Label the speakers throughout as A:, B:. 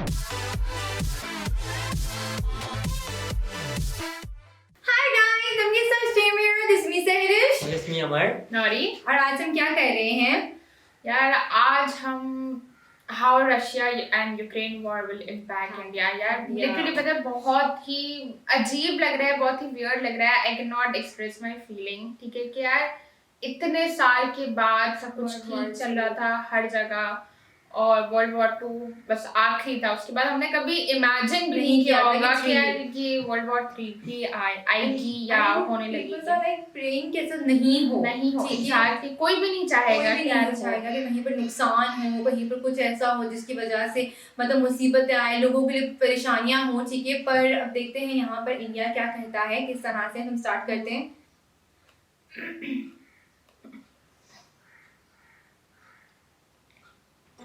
A: Hi guys, I'm Lisa Stamir. This is me Sahirish.
B: This is me Amar.
C: नौरी।
A: और आज हम क्या कर रहे हैं?
C: यार आज हम how Russia and Ukraine war will impact India. यार लिटरली पता है बहुत ही अजीब लग रहा है, बहुत ही वियर्ड लग रहा है। I can not express my feeling. ठीक है कि यार इतने साल के बाद सब कुछ ठीक चल रहा था हर जगह, और वर्ल्ड वॉर 2 बस आखिरी था। उसके बाद हमने कभी इमेजिन भी नहीं किया होगा कि यार कि वर्ल्ड वॉर 3 भी आएगी या होने लगी।
A: प्रेइंग कि ऐसा नहीं हो
C: एग्जैक्टली। कोई भी नहीं चाहेगा
A: कि कहीं पर नुकसान हो, कहीं पर कुछ ऐसा हो जिसकी वजह से मतलब मुसीबतें आए, लोगों के लिए परेशानियां हो। ठीक है, पर अब देखते हैं यहाँ पर इंडिया क्या कहता है, किस तरह से हम स्टार्ट करते हैं।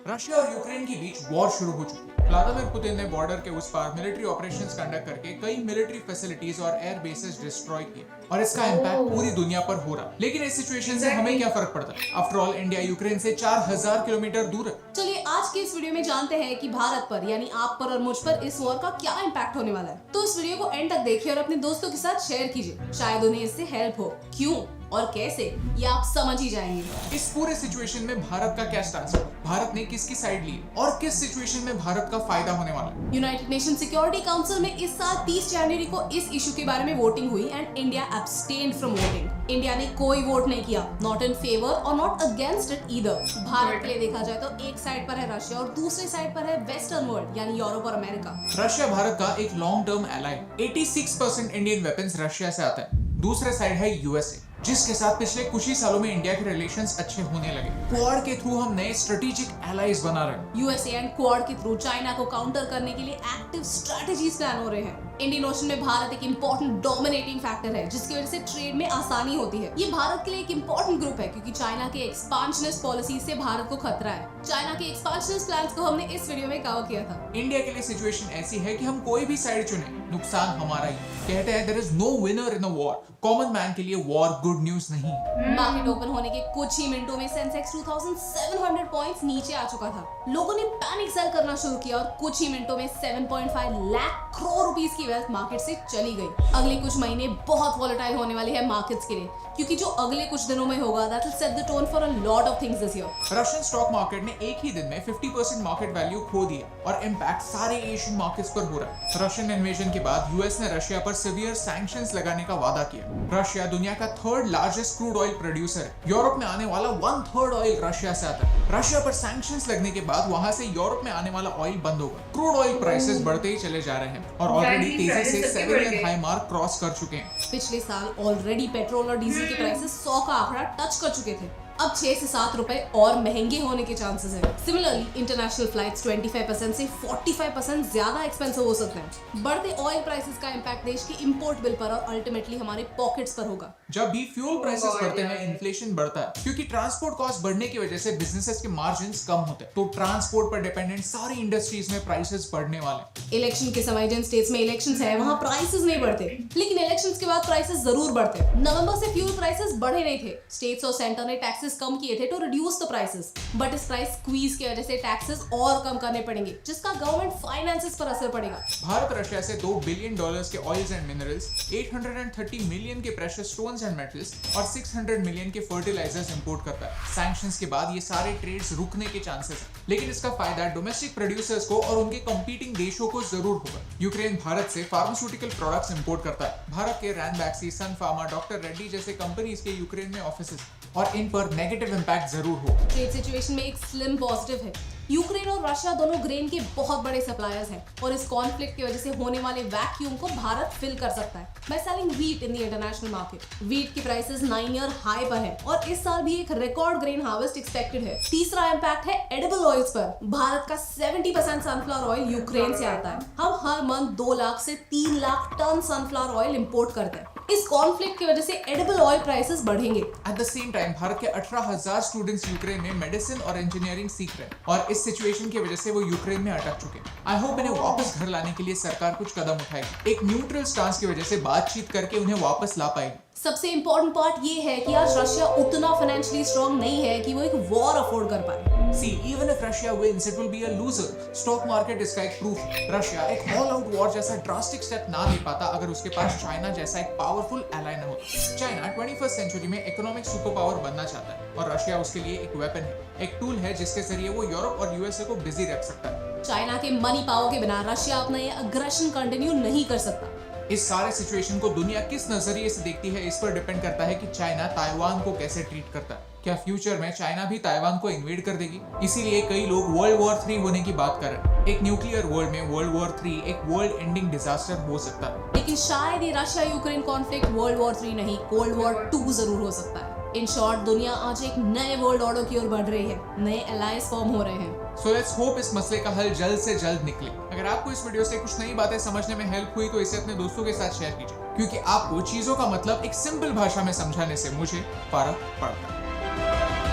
D: रशिया और यूक्रेन के बीच वॉर शुरू हो चुकी है। व्लादिमीर पुतिन ने बॉर्डर के उस पार मिलिट्री ऑपरेशंस कंडक्ट करके कई मिलिट्री फैसिलिटीज और एयर बेसेस डिस्ट्रॉय किए, और इसका इम्पैक्ट पूरी दुनिया पर हो रहा। लेकिन इस सिचुएशन से हमें क्या फर्क पड़ता है? आफ्टर ऑल इंडिया यूक्रेन से 4000 किलोमीटर दूर है।
E: चलिए आज के इस वीडियो में जानते हैं कि भारत पर यानी आप पर और मुझ पर इस वॉर का क्या इम्पैक्ट होने वाला है। तो इस वीडियो को एंड तक देखिए और अपने दोस्तों के साथ शेयर कीजिए, शायद उन्हें इससे हेल्प हो। क्यों और कैसे ये आप समझ ही जाएंगे।
D: इस पूरे सिचुएशन में भारत का क्या स्टांस है, भारत ने किसकी साइड ली और किस सिचुएशन में भारत का फायदा होने वाला है।
E: यूनाइटेड नेशन सिक्योरिटी काउंसिल में इस साल 30 जनवरी को इस इशू के बारे में वोटिंग हुई and India abstained from voting. India ने कोई वोट नहीं किया, नॉट इन फेवर और not against it either. Bharat के लिए देखा जाए तो एक साइड पर है रशिया और दूसरे साइड पर है वेस्टर्न वर्ल्ड यानी यूरोप और अमेरिका।
D: रशिया भारत का एक long term ally, 86% Indian weapons Russia से आते हैं। दूसरे साइड है यूएसए, जिसके साथ पिछले कुछ ही सालों में इंडिया के रिलेशंस अच्छे होने लगे। क्वाड के थ्रू हम नए स्ट्रेटेजिक एलाइज बना रहे हैं।
E: यूएसए एंड क्वाड के थ्रू चाइना को काउंटर करने के लिए एक्टिव स्ट्रेटजीज प्लान हो रहे हैं। इंडियन ओशन में भारत एक इंपॉर्टेंट डोमिनेटिंग फैक्टर है, जिसकी वजह से ट्रेड में आसानी होती है। ये भारत के लिए एक इंपॉर्टेंट ग्रुप है क्योंकि चाइना के एक्सपांशनिस्ट पॉलिसी से भारत को खतरा है। चाइना के एक्सपांशनिस्ट प्लान्स को हमने इस वीडियो में कवर किया था।
D: इंडिया के लिए सिचुएशन ऐसी है कि हम कोई भी साइड चुने, नुकसान हमारा ही। कहते हैं there is no winner in a war. Common man के लिए वॉर गुड न्यूज नहीं।
E: मार्केट ओपन होने के कुछ ही मिनटों में सेंसेक्स 2700 पॉइंट्स नीचे आ चुका था। लोगों ने पैनिक सेल करना शुरू किया और कुछ ही मिनटों में 7.5 लाख करोड़ रुपीस की वेल्थ मार्केट से चली गई। अगले कुछ महीने बहुत वॉलेटाइल होने वाले हैं मार्केट्स के लिए, क्योंकि जो अगले कुछ दिनों में होगा that will set the tone for a lot of things this year.
D: Russian stock market ने एक ही दिन में 50% मार्केट वैल्यू खो दिया और इम्पैक्ट सारे एशियन मार्केट्स पर हो रहा है। रशियन इन्वेजन के बाद यूएस ने रशिया पर सीवियर सैंक्शंस लगाने का वादा किया। रशिया दुनिया का 3rd largest crude oil producer है। यूरोप में आने वाला 1/3 ऑयल रशिया से आता है। रशिया पर सैंक्शंस लगने के बाद वहां से यूरोप में आने वाला ऑयल बंद होगा। क्रूड ऑयल प्राइसेस बढ़ते ही चले जा रहे हैं और ऑलरेडी तेजी से 7-year हाई मार्क क्रॉस कर चुके हैं।
E: पिछले साल ऑलरेडी पेट्रोल और डीजल के प्राइसेस 100 का आंकड़ा टच कर चुके थे। अब 6 से 7 रुपए और महंगे होने के चांसेस हैं। सिमिलरली इंटरनेशनल फ्लाइट्स 25% से 45% ज्यादा एक्सपेंसिव हो सकते हैं। बढ़ते ऑयल प्राइसेस का इम्पैक्ट देश के इंपोर्ट बिल पर और अल्टीमेटली हमारे पॉकेट्स पर होगा।
D: जब भी फ्यूल प्राइसेस बढ़ते हैं, इन्फ्लेशन बढ़ता है, क्योंकि ट्रांसपोर्ट कॉस्ट बढ़ने की वजह से बिजनेसेस के मार्जिन्स कम होते हैं। तो ट्रांसपोर्ट पर डिपेंडेंट सारी इंडस्ट्रीज में प्राइसेस बढ़ने वाले हैं।
E: इलेक्शन के समय जिन स्टेट्स में इलेक्शंस है वहां प्राइसेस नहीं बढ़ते, लेकिन इलेक्शंस के बाद प्राइसेस जरूर बढ़ते हैं। नवंबर से फ्यूल प्राइसेस बढ़े नहीं थे। स्टेट्स और सेंटर ने टैक्सेस कम किए थे to reduce the prices, but इस प्राइस स्क्वीज की वजह से टैक्सेस और कम करने पड़ेंगे, जिसका गवर्नमेंट फाइनेंसेस पर असर पड़ेगा।
D: भारत रशिया से $2 बिलियन के ऑयल्स एंड मिनरल्स, 830 मिलियन के प्रेशियस स्टोन्स एंड मेटल्स और 600 मिलियन के फर्टिलाइजर्स इंपोर्ट करता है। सैंक्शंस के बाद ये सारे ट्रेड्स रुकने के चांसेस हैं, लेकिन इसका फायदा डोमेस्टिक प्रोड्यूसर्स को और उनके कंपीटिंग देशों को जरूर होगा। यूक्रेन भारत से फार्मास्यूटिकल प्रोडक्ट्स इंपोर्ट करता है। भारत के रैनबैक्सी, सन फार्मा, डॉक्टर रेड्डी जैसे कंपनीज के यूक्रेन में ऑफिसेस और इन पर नेगेटिव इंपैक्ट जरूर हो।
E: ट्रेड सिचुएशन में एक स्लिम पॉजिटिव है। यूक्रेन और रशिया दोनों ग्रेन के बहुत बड़े सप्लायर्स हैं और इस कॉन्फ्लिक्ट की वजह से होने वाले वैक्यूम को भारत फिल कर सकता है by selling wheat in the international market. Wheat की प्राइसेस 9-year हाई पर है और इस साल भी एक रिकॉर्ड ग्रेन हार्वेस्ट एक्सपेक्टेड है। तीसरा इंपैक्ट है एडिबल ऑयल्स पर। भारत का 70% सनफ्लावर ऑयल यूक्रेन से आता है। हम हर मंथ 2 लाख से 3 lakh ton sunflower oil import करते हैं। इस कॉन्फ्लिक्ट की वजह से एडिबल ऑयल प्राइसेस बढ़ेंगे।
D: At the same time Bharat के 18,000 स्टूडेंट्स यूक्रेन में मेडिसिन और इंजीनियरिंग सीख रहे हैं और इस सिचुएशन की वजह से वो यूक्रेन में अटक चुके हैं। आई होप इन्हें वापस घर लाने के लिए सरकार कुछ कदम उठाएगी। एक न्यूट्रल स्टांस की वजह से बातचीत करके उन्हें वापस ला पाएगी।
E: सबसे इम्पोर्टेंट पार्ट ये है कि आज रशिया उतना फाइनेंशियली स्ट्रांग नहीं है कि वो एक वॉर अफोर्ड कर पाए।
D: See, even if Russia wins, it will be a loser. Stock market इसका एक proof है. Russia एक all out war जैसा drastic step ना ले पाता अगर उसके पास चाइना जैसा एक powerful ally न हो. चाइना 21st century में economic superpower बनना चाहता है और रशिया उसके लिए एक weapon है, एक tool है जिसके जरिए वो यूरोप और यूएसए को busy रख सकता है.
E: चाइना के मनी पावर के बिना रशिया अपना ये अग्रेशन कंटिन्यू नहीं कर सकता.
D: इस सारे सिचुएशन को दुनिया किस नजरिए से देखती है इस पर डिपेंड करता है कि चाइना ताइवान को कैसे ट्रीट करता है. क्या फ्यूचर में चाइना भी ताइवान को इन्वेड कर देगी? इसीलिए कई लोग वर्ल्ड वॉर 3 होने की बात कर रहे हैं. एक न्यूक्लियर वर्ल्ड में वर्ल्ड वॉर 3 एक वर्ल्ड एंडिंग डिजास्टर हो सकता है.
E: लेकिन शायद ये Russia Ukraine conflict world war 3 नहीं, कोल्ड वॉर 2 जरूर हो सकता है. इन शॉर्ट, दुनिया आज एक नए वर्ल्ड ऑर्डर की ओर बढ़ रही है, नए अलायंस फॉर्म हो रहे हैं.
D: सो लेट्स होप इस मसले का हल जल्द से जल्द निकले. अगर आपको इस वीडियो से कुछ नई बातें समझने में हेल्प हुई तो इसे अपने दोस्तों के साथ शेयर कीजिए, क्योंकि आपको चीजों का मतलब एक सिंपल भाषा में समझाने से मुझे फर्क पड़ता है.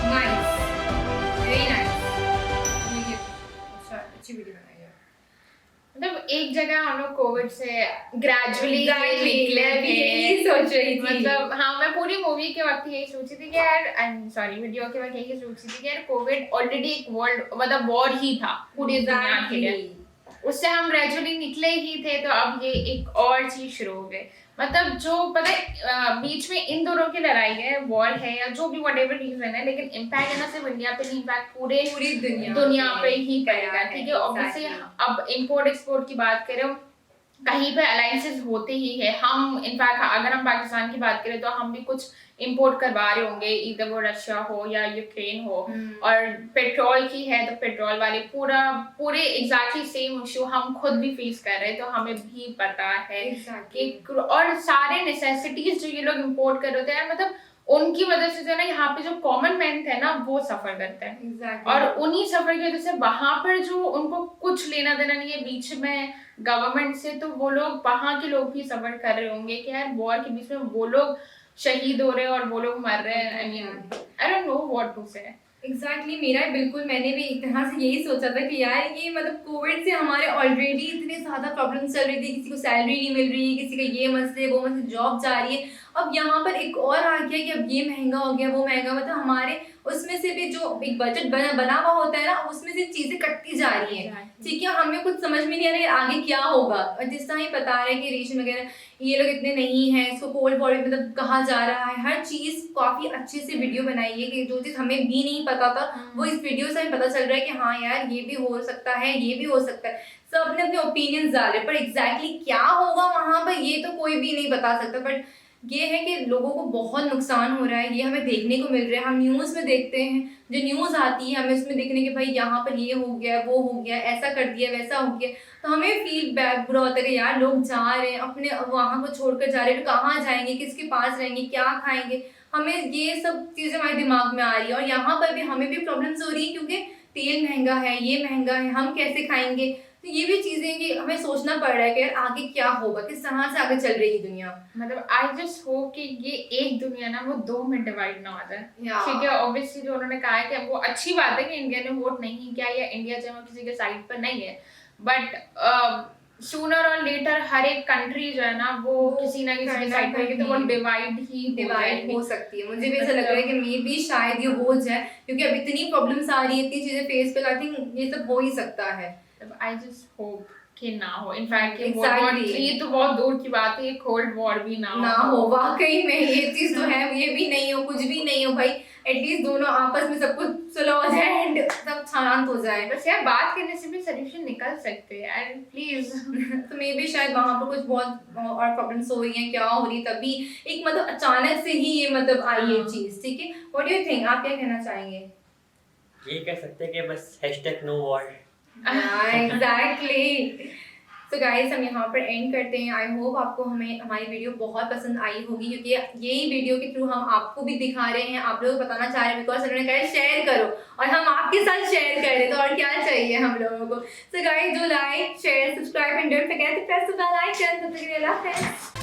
A: Nice, very nice. अच्छा, अच्छी वीडियो बनाई है.
C: मतलब एक जगह हम लोग कोविड से ग्रेजुअली
A: यही सोच रही थी.
C: मतलब हाँ, मैं पूरी मूवी के वक्त यही सोची थी कि यार, सॉरी, वीडियो के वक्त यही सोची थी कि यार कोविड ऑलरेडी एक वर्ल्ड मतलब वॉर ही था पूरी दुनिया के लिए. उससे हम ग्रेजुअली निकले ही थे, तो अब ये एक और चीज शुरू हो गई. मतलब जो पता है बीच में इन दोनों की लड़ाई है, वॉर है या जो भी व्हाटएवर रीजन है, लेकिन इम्पैक्ट है ना सिर्फ इंडिया पे नहीं, इम्पैक्ट पूरी दुनिया पे ही पड़ेगा. ठीक है, ऑब्वियसली अब इंपोर्ट एक्सपोर्ट की बात करें, कहीं पे अलायंसेस होते ही है. हम इनफैक्ट अगर हम पाकिस्तान की बात करें तो हम भी कुछ इंपोर्ट करवा रहे होंगे, इधर वो रशिया हो या यूक्रेन हो. और पेट्रोल की है तो पेट्रोल वाले पूरे एग्जैक्टली सेम इशू हम खुद भी फेस कर रहे हैं, तो हमें भी पता है कि और सारे नेसेसिटीज जो ये लोग इंपोर्ट कर रहे हैं, मतलब उनकी वजह से जो है ना, यहाँ पे जो कॉमन मैन थे ना वो सफर करते हैं. और उन्हीं सफर की वजह से वहां पर जो उनको कुछ लेना देना नहीं है बीच में गवर्नमेंट से, तो वो लोग वहां के लोग भी सफर कर रहे होंगे कि यार वॉर के बीच में वो लोग शहीद हो रहे हैं और वो लोग मर रहे हैं. I mean I don't know what to say.
A: Exactly मेरा बिल्कुल, मैंने भी एक तरह से यही सोचा था कि यार ये मतलब कोविड से हमारे ऑलरेडी इतने ज़्यादा प्रॉब्लम चल रही थी. किसी को सैलरी नहीं मिल रही है, किसी का ये मसले वो मसले, जॉब जा रही है. अब यहाँ पर एक और आ गया कि अब ये महंगा हो गया, वो महंगा, मतलब हमारे उसमें से भी जो एक बजट बना हुआ होता है ना, उसमें से चीज़ें कटती जा रही हैं. ठीक है, हमें कुछ समझ में नहीं आ रहा है आगे क्या होगा. और जिस तरह ही बता रहे हैं कि रेशन वगैरह ये लोग इतने नहीं है, इसको कोल्ड वॉर मतलब कहा जा रहा है. हर चीज़ काफ़ी अच्छे से वीडियो बनाई है कि जो चीज़ हमें भी नहीं पता था वो इस वीडियो से हमें पता चल रहा है कि हाँ यार ये भी हो सकता है, ये भी हो सकता है. सब अपने अपने ओपिनियंस डाल रहे हैं, पर एग्जैक्टली क्या होगा वहाँ पर ये तो कोई भी नहीं बता सकता. बट ये है कि लोगों को बहुत नुकसान हो रहा है, ये हमें देखने को मिल रहा है. हम न्यूज़ में देखते हैं, जो न्यूज़ आती है हमें उसमें देखने के भाई यहाँ पर ये हो गया, वो हो गया, ऐसा कर दिया, वैसा हो गया, तो हमें फील बैक बुरा होता है कि यार लोग जा रहे हैं अपने वहाँ को छोड़कर जा रहे हैं, तो कहाँ जाएंगे, किसके पास रहेंगे, क्या खाएंगे. हमें ये सब चीज़ें हमारे दिमाग में आ रही है. और यहाँ पर भी हमें भी प्रॉब्लम्स हो रही है क्योंकि तेल महंगा है, ये महंगा है, हम कैसे खाएंगे. तो ये भी चीजें कि हमें सोचना पड़ रहा है कि यार आगे क्या होगा, किस तरह से आगे चल रही है दुनिया.
C: मतलब आई जस्ट होप कि ये एक दुनिया ना वो 2 में डिवाइड ना हो जाए. ठीक है, ऑब्वियसली जो उन्होंने कहा है कि वो अच्छी बात है कि इंडिया ने वोट नहीं किया या इंडिया जो है किसी के साइड पर नहीं है, बट सूनर और लेटर हर एक कंट्री जो है ना वो किसी ना किसी के साइड पर, तो वो डिवाइड
A: हो सकती है. मुझे भी ऐसा लग रहा है कि मे भी शायद ये हो जाए, क्योंकि अब इतनी प्रॉब्लम्स आ रही है, इतनी चीजें फेस पे, आई थिंक ये सब हो ही सकता है.
C: आई जस्ट होप कि ना हो. इनफैक्ट वर्ल्ड वॉर 3 तो बहुत दूर की बात है, कोल्ड वॉर भी ना
A: हो. वाकई में ये चीज तो है, ये भी नहीं हो, कुछ भी नहीं हो भाई. एटलीस्ट दोनों आपस में सब कुछ सुलह हो जाए एंड सब शांत हो जाए.
C: बस यार बात करने से भी सोल्यूशन निकल सकते हैं यार, प्लीज.
A: तो मे भी शायद वहाँ पर कुछ बहुत और प्रॉब्लम्स हो रही हैं, क्या हो रही, तभी एक मतलब अचानक से ही ये मतलब आई ये चीज. ठीक है, व्हाट डू यू थिंक, आप क्या कहना चाहेंगे?
B: ये कह सकते हैं कि बस #NoWar.
A: एग्जैक्टली. तो गाइस हम यहाँ पर एंड करते हैं. आई होप आपको हमारी वीडियो बहुत पसंद आई होगी, क्योंकि यही वीडियो के थ्रू हम आपको भी दिखा रहे हैं, आप लोग बताना चाह रहे हैं, बिकॉज उन्होंने कहा शेयर करो और हम आपके साथ शेयर कर रहे हैं, तो और क्या चाहिए हम लोगों को. तो guys, do like, share, subscribe and don't forget to press the bell icon. तब तक के लिए अल्लाह हाफ़िज़.